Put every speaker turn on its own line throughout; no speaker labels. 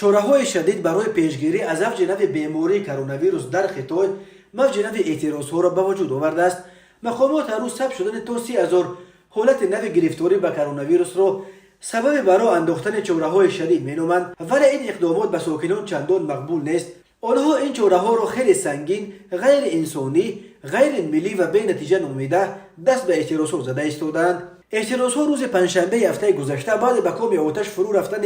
چاره‌های شدید برای پیشگیری از افزایش نوع بیماری کرونا ویروس در خطای موج نوع اعتراض‌ها را به وجود آورده است. مقامات هر روز ثبت شدن تا 30,000 حالت نوع گرفتاری به کرونا ویروس را سبب برای انداختن چاره‌های شدید می‌نامند، ولی این اقدامات به ساکنان چندان مقبول نیست. آنها این چاره‌ها را خیلی سنگین، غیر انسانی، غیر ملی و بی نتیجه نامیده دست به اعتراض‌ها زده ایستادند. اعتراض‌ها روز پنجشنبه هفته گذشته بعد به کام آتش فرو رفتن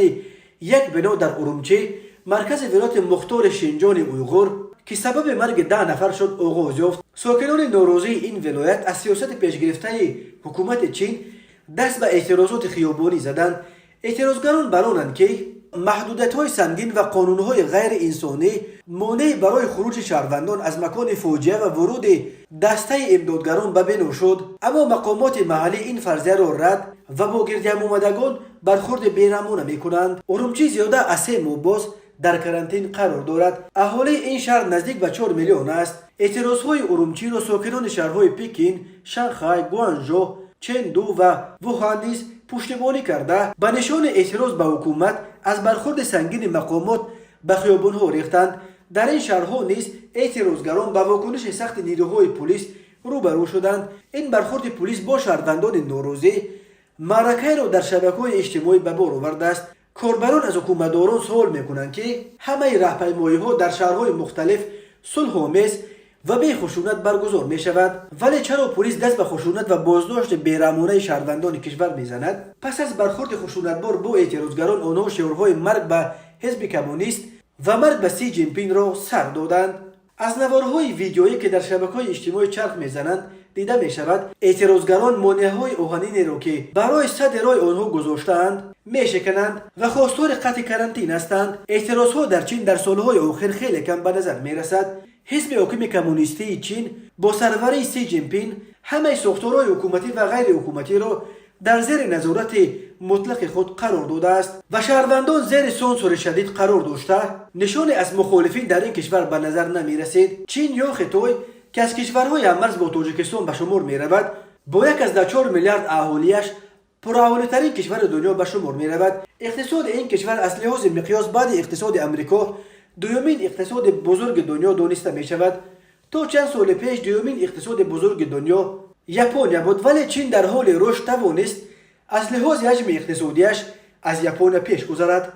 یک بنا در ارومچی، مرکز ولایت مختار شینجان اویغور که سبب مرگ 10 نفر شد آغاز یافت. ساکنان ناراضی این ولایت از سیاست پیشگرفته حکومت چین دست به اعتراضات خیابانی زدند. اعتراضگران برانند که محدودیت‌های سنگین و قانون‌های غیر انسانی مانع برای خروج شهروندان از مکان فاجعه و ورود دسته امدادگران به بنا شد، اما مقامات محلی این فرضیه را رد و با گردیم آمدگان برخورد بی‌نمونه می‌کنند. ارومچی زیاده از 3 ماه باز در کرانتین قرار دارد. اهالی این شهر نزدیک به 4 میلیون است. اعتراض‌های ارومچی را ساکنان شهرهای پکین، شانگهای، گوانژو، چندو و ووهان نیز پشتیبانی کرده به نشان اعتراض به حکومت از برخورد سنگین مقامات به خیابان‌ها ریختند. در این شهرها نیز اعتراضگران به واکنش سخت نیروهای پلیس روبرو شدند. این برخورد پلیس با شهروندان ناراضی معرکه را در شبکه‌های اجتماعی به بار آورده است. کاربران از حکومتداران سوال می‌کنند که همه راهپیمایی‌ها در شهرهای مختلف صلح‌آمیز و بی خشونت برگزار می شود، ولی چرا پلیس دست به خشونت و بازداشت بیرحمانه شهروندان کشور میزند؟ پس از برخورد خشونتبار با اعتراضگران آنها شعارهای مرگ به حزب کمونیست و مرگ به سی جین پینگ را سر دادند. از نوارهای ویدیویی که در شبکه‌های اجتماعی چرخ میزنند دیده می شود اعتراضگران مانعهای آهنین را که برای سد راه آنها گذاشته‌اند میشکنند و خواستار قطع کرانتین هستند. اعتراضها در چین در سالهای آخر خیلی کم به نظر می رسد. حزب حاکم کمونیستی چین با سروری سی جین پینگ همه ساختارهای حکومتی و غیر حکومتی را در زیر نظارت مطلق خود قرار داده است و شهروندان زیر سانسور شدید قرار داشته. نشانی از مخالفین در این کشور به نظر نمی رسید. چین یا خطای که از کشورهای هممرز با تاجیکستان به شمار می رود با یک از 4 میلیارد اهالیش پراهالی‌ترین کشور دنیا به شمار می رود. اقتصاد این کشور از لحاظ مقیاس بعد اقتصاد امریکا دومین اقتصاد بزرگ دنیا دانسته می شود. تا چند سال پیش دومین اقتصاد بزرگ دنیا ژاپن بود، ولی چین در حال رشد توانست از لحاظ حجم اقتصادیش از ژاپن پیش گذرد.